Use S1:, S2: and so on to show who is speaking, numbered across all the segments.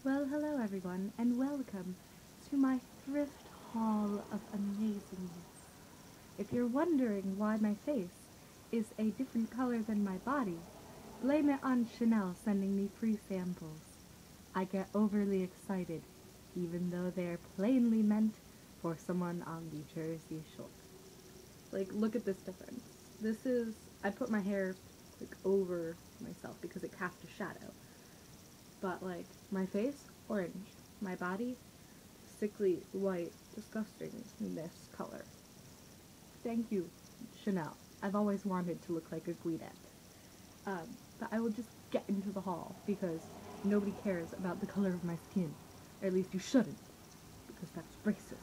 S1: Well, hello everyone, and welcome to my thrift haul of amazingness. If you're wondering why my face is a different color than my body, blame it on Chanel sending me free samples. I get overly excited, even though they're plainly meant for someone on the Jersey Shore. Like, look at this difference. I put my hair, like, over myself because it casts a shadow. But, like, my face, orange. My body, sickly, white, disgusting, this color. Thank you, Chanel. I've always wanted to look like a Guidette. But I will just get into the haul, because nobody cares about the color of my skin. Or at least you shouldn't, because that's racist.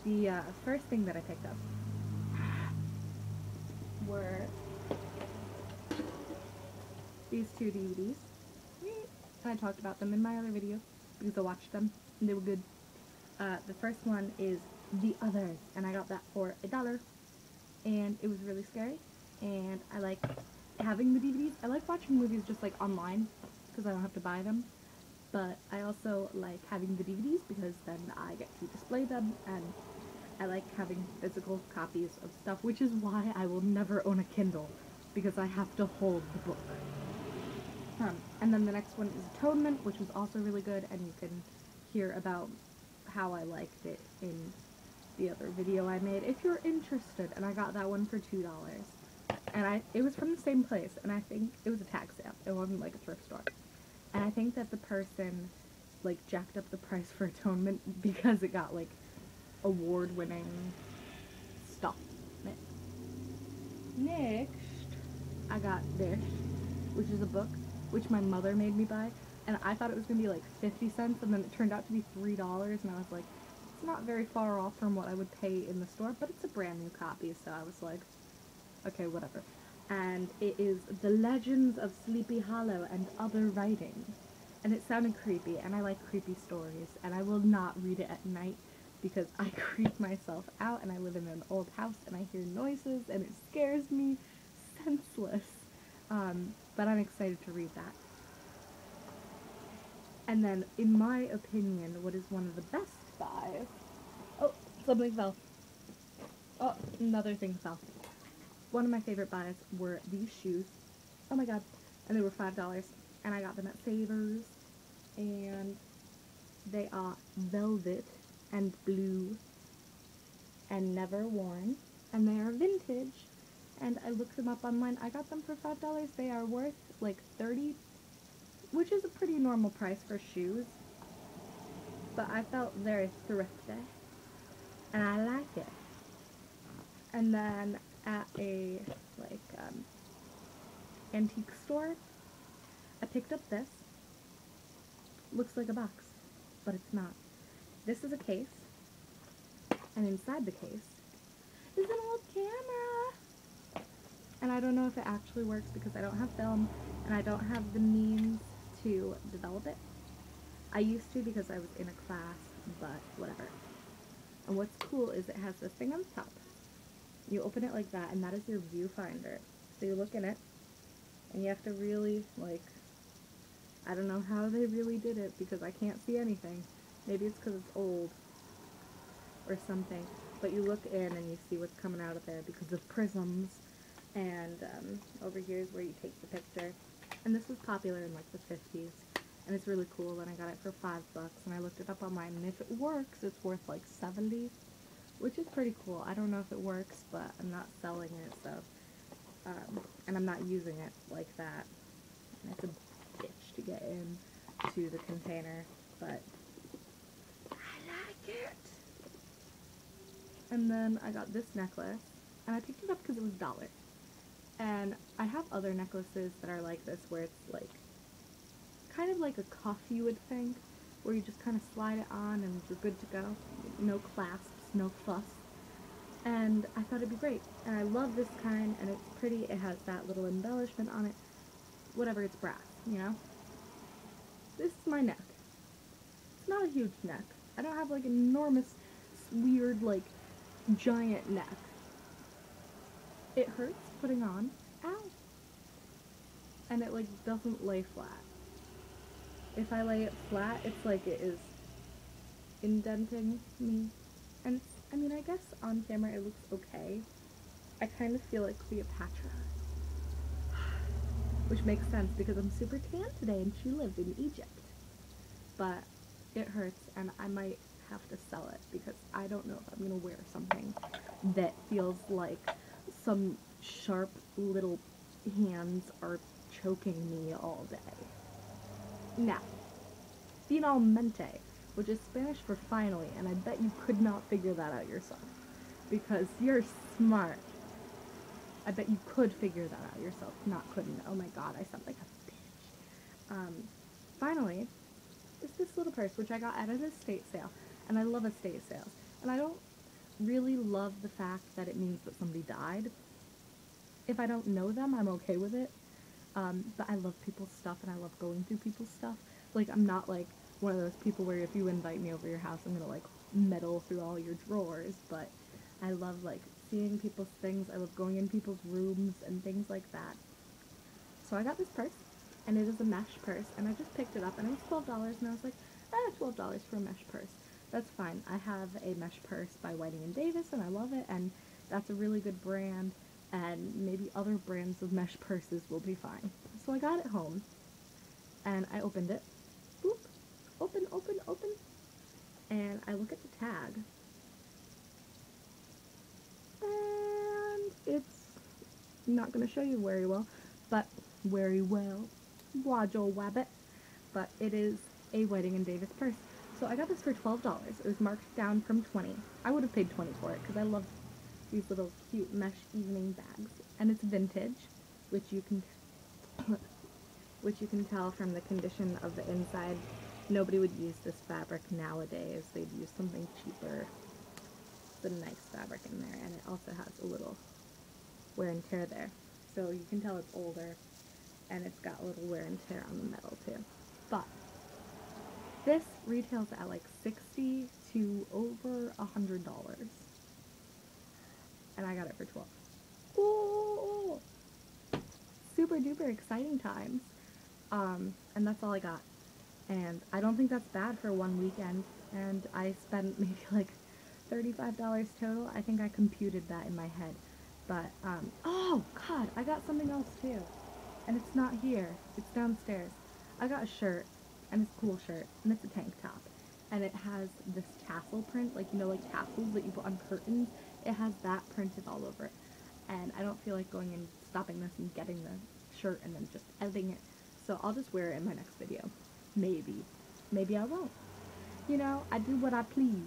S1: The first thing that I picked up were these two DVDs. And I talked about them in my other video because I watched them and they were good. The first one is The Others, and I got that for $1, and it was really scary, and I like having the DVDs. I like watching movies just like online because I don't have to buy them, but I also like having the DVDs because then I get to display them, and I like having physical copies of stuff, which is why I will never own a Kindle, because I have to hold the book. And then the next one is Atonement, which was also really good, and you can hear about how I liked it in the other video I made if you're interested. And I got that one for $2. And it was from the same place, and I think it was a tag sale. It wasn't like a thrift store. And I think that the person like jacked up the price for Atonement because it got like award-winning stuff. Next, I got this, which is a book which my mother made me buy, and I thought it was gonna be like 50 cents, and then it turned out to be $3, and I was like, it's not very far off from what I would pay in the store, but it's a brand new copy, so I was like, okay, whatever. And it is The Legends of Sleepy Hollow and Other Writing, and it sounded creepy, and I like creepy stories, and I will not read it at night because I creep myself out, and I live in an old house, and I hear noises, and it scares me senseless. But I'm excited to read that. And then, in my opinion, what is one of the best buys... Oh, something fell. Oh, another thing fell. One of my favorite buys were these shoes. Oh my god. And they were $5. And I got them at Savers. And they are velvet and blue and never worn. And they are vintage. And I looked them up online. I got them for $5. They are worth like $30, which is a pretty normal price for shoes. But I felt very thrifty, and I like it. And then at a antique store, I picked up this. Looks like a box, but it's not. This is a case, and inside the case is an old camera. And I don't know if it actually works because I don't have film, and I don't have the means to develop it. I used to because I was in a class, but whatever. And what's cool is it has this thing on the top. You open it like that, and that is your viewfinder. So you look in it, and you have to really, like, I don't know how they really did it because I can't see anything. Maybe it's because it's old or something. But you look in and you see what's coming out of there because of prisms. And over here is where you take the picture. And this was popular in like the 50s. And it's really cool, and I got it for $5, and I looked it up online, and if it works, it's worth like $70, which is pretty cool. I don't know if it works, but I'm not selling it, so, and I'm not using it like that. And it's a bitch to get in to the container, but I like it. And then I got this necklace, and I picked it up because it was $1. And I have other necklaces that are like this, where it's like, kind of like a cuff, you would think, where you just kind of slide it on and you're good to go. No clasps, no fuss. And I thought it'd be great. And I love this kind, and it's pretty. It has that little embellishment on it. Whatever, it's brass, you know? This is my neck. It's not a huge neck. I don't have like an enormous, weird, like, giant neck. It hurts putting on. Ow! And it like doesn't lay flat. if I lay it flat, it's like it is indenting me. And it's, I mean, I guess on camera it looks okay. I kind of feel like Cleopatra. Which makes sense because I'm super tan today and she lived in Egypt. But it hurts and I might have to sell it because I don't know if I'm going to wear something that feels like some sharp little hands are choking me all day. Now, finalmente, which is Spanish for finally, and I bet you could not figure that out yourself because you're smart. I bet you could figure that out yourself. Not couldn't. Oh my god, I sound like a bitch. Finally, is this little purse, which I got at an estate sale. And I love estate sales. And I don't really love the fact that it means that somebody died. If I don't know them, I'm okay with it. But I love people's stuff and I love going through people's stuff. Like, I'm not like one of those people where if you invite me over your house, I'm gonna like meddle through all your drawers. But I love like seeing people's things. I love going in people's rooms and things like that. So I got this purse, and it is a mesh purse, and I just picked it up, and it was $12, and I was like, $12 for a mesh purse. That's fine. I have a mesh purse by Whiting & Davis, and I love it, and that's a really good brand, and maybe other brands of mesh purses will be fine. So I got it home, and I opened it. Boop. Open, open, open. And I look at the tag, and it's not going to show you very well, but very well. Wajol wabbit. But it is a Whiting & Davis purse. So I got this for $12. It was marked down from $20. I would have paid $20 for it because I love these little cute mesh evening bags. And it's vintage, which you can tell from the condition of the inside. Nobody would use this fabric nowadays. They'd use something cheaper. It's a nice fabric in there, and it also has a little wear and tear there. So you can tell it's older, and it's got a little wear and tear on the metal too. But this retails at like $60 to over $100, and I got it for $12. Ooh, super duper exciting times. And that's all I got. And I don't think that's bad for one weekend. And I spent maybe like $35 total. I think I computed that in my head. But, oh god, I got something else too. And it's not here. It's downstairs. I got a shirt, and it's a cool shirt, and it's a tank top. And it has this tassel print, like, you know, like tassels that you put on curtains. It has that printed all over it. And I don't feel like going and stopping this and getting the shirt and then just editing it. So I'll just wear it in my next video. Maybe. Maybe I won't. You know, I do what I please.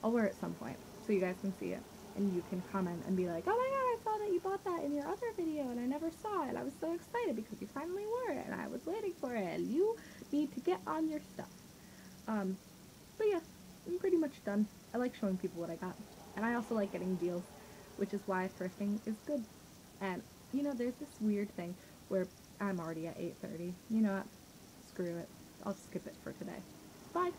S1: I'll wear it at some point, so you guys can see it. And you can comment and be like, oh my god, I saw that you bought that in your other video and I never saw it. I was so excited because you finally wore it and I was waiting for it. And you need to get on your stuff. But yeah, I'm pretty much done. I like showing people what I got. And I also like getting deals, which is why thrifting is good. And, you know, there's this weird thing where I'm already at 8:30. You know what? Screw it. I'll skip it for today. Bye!